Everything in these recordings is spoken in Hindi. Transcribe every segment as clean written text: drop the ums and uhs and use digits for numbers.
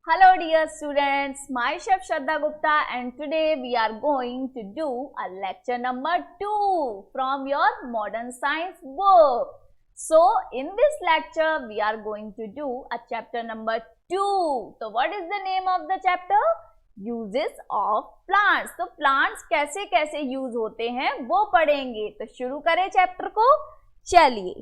Hello dear students, myself Shraddha Gupta and today we are going to do a lecture number 2 from your modern science book. So in this lecture we are going to do a chapter number 2. So what is the name of the chapter? Uses of plants. तो plants कैसे कैसे use होते हैं वो पढ़ेंगे. तो शुरू करें चैप्टर को. चलिए,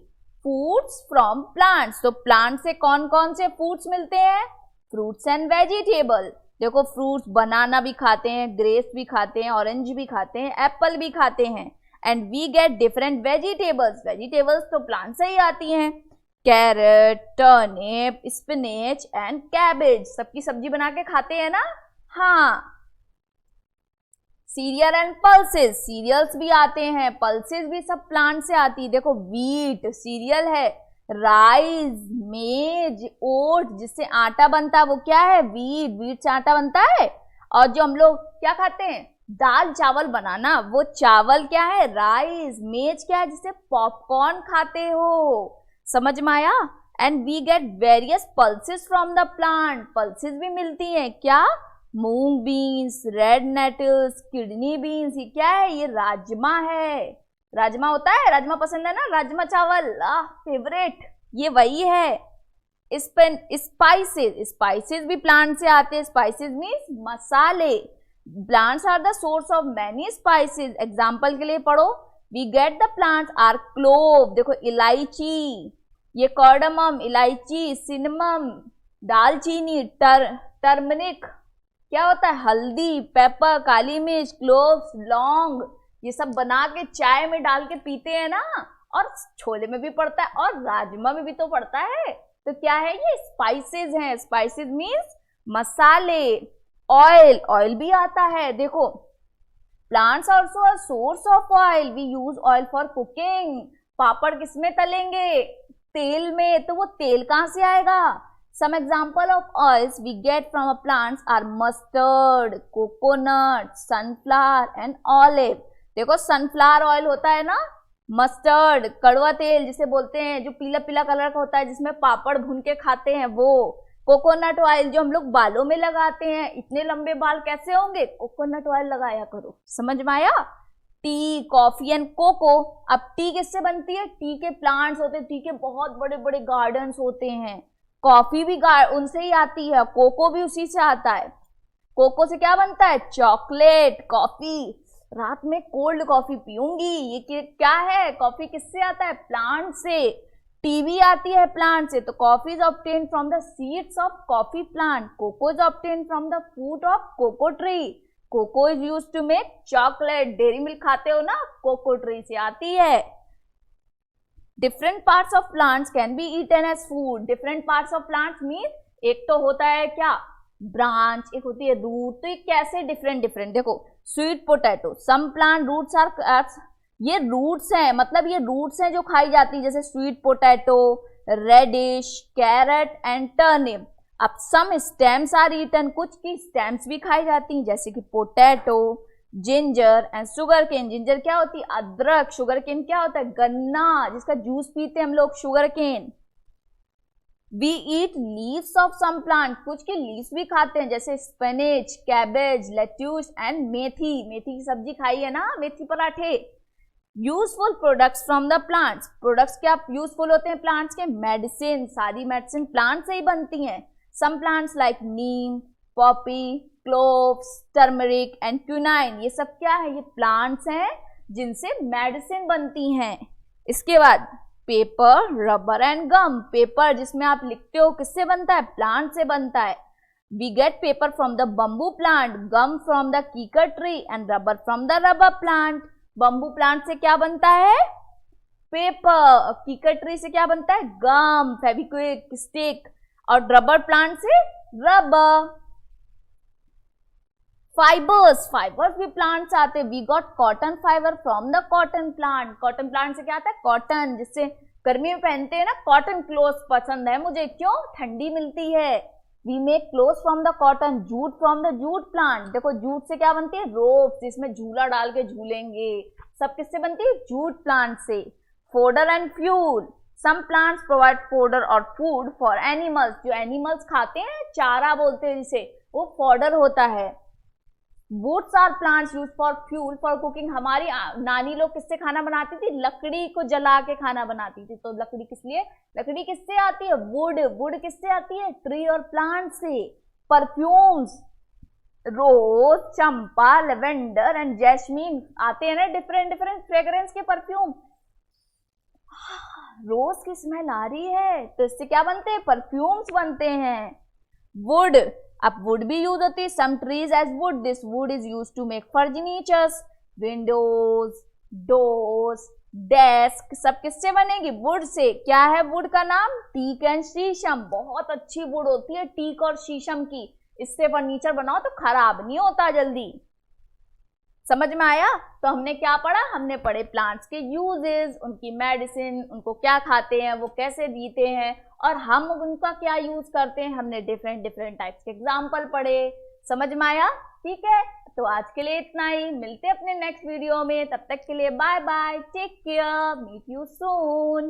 foods from plants. तो प्लांट से कौन कौन से foods मिलते हैं? Fruits and vegetable. देखो, फ्रूट्स बनाना भी खाते हैं, ग्रेप्स भी खाते हैं, ऑरेंज भी खाते हैं, एप्पल भी खाते हैं. And we get different vegetables. Vegetables तो प्लांट से ही आती हैं. Carrot, turnip, spinach and cabbage. सबकी सब्जी बना के खाते हैं ना. हाँ. Serial and pulses. सीरियल्स भी आते हैं, पल्सेस भी सब प्लांट से आती है. देखो, वीट सीरियल है, राइस, मेज, ओट जिससे आटा बनता है वो क्या है? वीट. वीट से आटा बनता है. और जो हम लोग क्या खाते हैं? दाल चावल बनाना, वो चावल क्या है? राइस. मेज क्या है? जिससे पॉपकॉर्न खाते हो. समझ में आया? And we get various pulses from the plant. Pulses भी मिलती हैं. क्या? Moong beans, red nettles, kidney beans. ये क्या है? ये राजमा है. राजमा होता है, राजमा पसंद है ना, राजमा चावल फेवरेट. ये वही है. स्पाइसेस. स्पाइसेस भी प्लांट से आते हैं. स्पाइसेस मीन्स मसाले. Plants are the source of many spices. Example के लिए पढ़ो. We get the plants are clove. देखो, इलायची, ये कार्डमम, इलायची, सिनेमम, दालचीनी, टर्मरिक, क्या होता है? हल्दी, पेपर, काली मिर्च, क्लोव्स, लौंग. ये सब बना के चाय में डाल के पीते हैं ना. और छोले में भी पड़ता है और राजमा में भी तो पड़ता है. तो क्या है? ये स्पाइसेस हैं. स्पाइसेस मीन्स मसाले. ऑयल. ऑयल भी आता है. देखो, plants also a source of oil. We use oil for cooking. पापड़ किसमें तलेंगे? तेल में. तो वो तेल कहाँ से आएगा? Some example of oils we get from plants are mustard, coconut, sunflower and olive. देखो, सनफ्लावर ऑयल होता है ना, मस्टर्ड, कड़वा तेल जिसे बोलते हैं, जो पीला पीला कलर का होता है जिसमें पापड़ भून के खाते हैं वो. कोकोनट ऑयल जो हम लोग बालों में लगाते हैं. इतने लंबे बाल कैसे होंगे? कोकोनट ऑयल लगाया करो. समझ में आया? Tea, coffee and cocoa. अब टी किससे बनती है? टी के प्लांट्स होते हैं. टी के बहुत बड़े बड़े गार्डन्स होते हैं. कॉफी भी उनसे ही आती है. कोको भी उसी से आता है. कोको से क्या बनता है? चॉकलेट. कॉफी, रात में कोल्ड कॉफी पीऊंगी. ये क्या है? कॉफी किससे आता है? प्लांट से. टी भी आती है प्लांट से. तो coffee is obtain from the seeds of coffee plant. Cocoa is obtain from the fruit of cocoa tree. Cocoa is used to make chocolate. Dairy milk खाते हो ना, कोको ट्री से आती है. Different parts of plants can be eaten as food. Different parts of plants mean एक तो होता है क्या? ब्रांच, एक होती है रूट. तो ये कैसे डिफरेंट डिफरेंट? देखो, sweet potato. Some plant roots are, ये रूट्स हैं, मतलब ये रूट्स हैं जो खाई जाती है, जैसे sweet potato, radish, carrot and turnip. अब सम स्टेम्स आर ईटन. कुछ की स्टेम्स भी खाई जाती हैं, जैसे कि potato, ginger and sugar cane. Ginger क्या होती है? अदरक. शुगर केन क्या होता है? गन्ना, जिसका जूस पीते हैं हम लोग, sugar cane. We eat leaves of some plant. कुछ के लीव्स भी खाते हैं, जैसे spinach, cabbage, lettuce and methi. मेथी की सब्जी खाई है ना, मेथी पराठे. Useful products from the plants. Products क्या यूजफुल होते हैं प्लांट्स के? मेडिसिन. सारी मेडिसिन प्लांट से ही बनती हैं. Some plants like neem, poppy, cloves, turmeric and quinine. ये सब क्या है? ये प्लांट्स हैं जिनसे मेडिसिन बनती हैं. इसके बाद paper, rubber and gum. Paper जिसमें आप लिखते हो किससे बनता है? प्लांट से बनता है. We get paper from the bamboo plant, gum from the kikar tree and rubber from the rubber plant. Bamboo plant से क्या बनता है? पेपर. कीकर ट्री से क्या बनता है? Gum, Fevikwik, stick. और रबर प्लांट से रबर. फाइबर्स. फाइबर्स भी प्लांट से आते हैं. We got cotton fibre from the cotton plant. Cotton plant से क्या आता है? कॉटन, जिससे गर्मी में पहनते हैं ना. कॉटन क्लोथ्स पसंद है मुझे. क्यों? ठंडी मिलती है. We make clothes from the cotton. Jute from the jute plant. देखो, जूट से क्या बनती है? रोप्स, जिसमें झूला डाल के झूलेंगे. सब किससे बनती है? जूट प्लांट से. Fodder and fuel. Some plants provide fodder और फूड फॉर एनिमल्स, जो एनिमल्स खाते हैं चारा बोलते हैं जिसे, वो फॉडर होता है। Woods are plants use for fuel for cooking, हमारी नानी लोग किससे खाना बनाती थी, लकड़ी को जला के खाना बनाती थी। तो लकड़ी किस लिए, लकड़ी किससे आती है, वुड, वुड किससे आती है, ट्री और प्लांट से। Perfumes, rose, champa, lavender and jasmine आते हैं ना, डिफरेंट डिफरेंट फ्रेग्रेंस के परफ्यूम। रोज की स्मेल आ रही है तो इससे क्या बनते हैं, परफ्यूम्स बनते हैं। वुड, अब वुड भी यूज होती है, some trees as wood, this wood is use to make furnitures, windows, doors, desk, सब किससे बनेगी, वुड से। क्या है वुड का नाम, टीक एंड शीशम, बहुत अच्छी वुड होती है टीक और शीशम की, इससे फर्नीचर बनाओ तो खराब नहीं होता जल्दी। समझ में आया। तो हमने क्या पढ़ा, हमने पढ़े प्लांट्स के यूजेस, उनकी मेडिसिन, उनको क्या खाते हैं, वो कैसे जीते हैं, और हम उनका क्या यूज करते हैं, हमने डिफरेंट डिफरेंट टाइप्स के एग्जाम्पल पढ़े। समझ में आया, ठीक है। तो आज के लिए इतना ही, मिलते हैं अपने नेक्स्ट वीडियो में, तब तक के लिए bye bye, take care, meet you soon.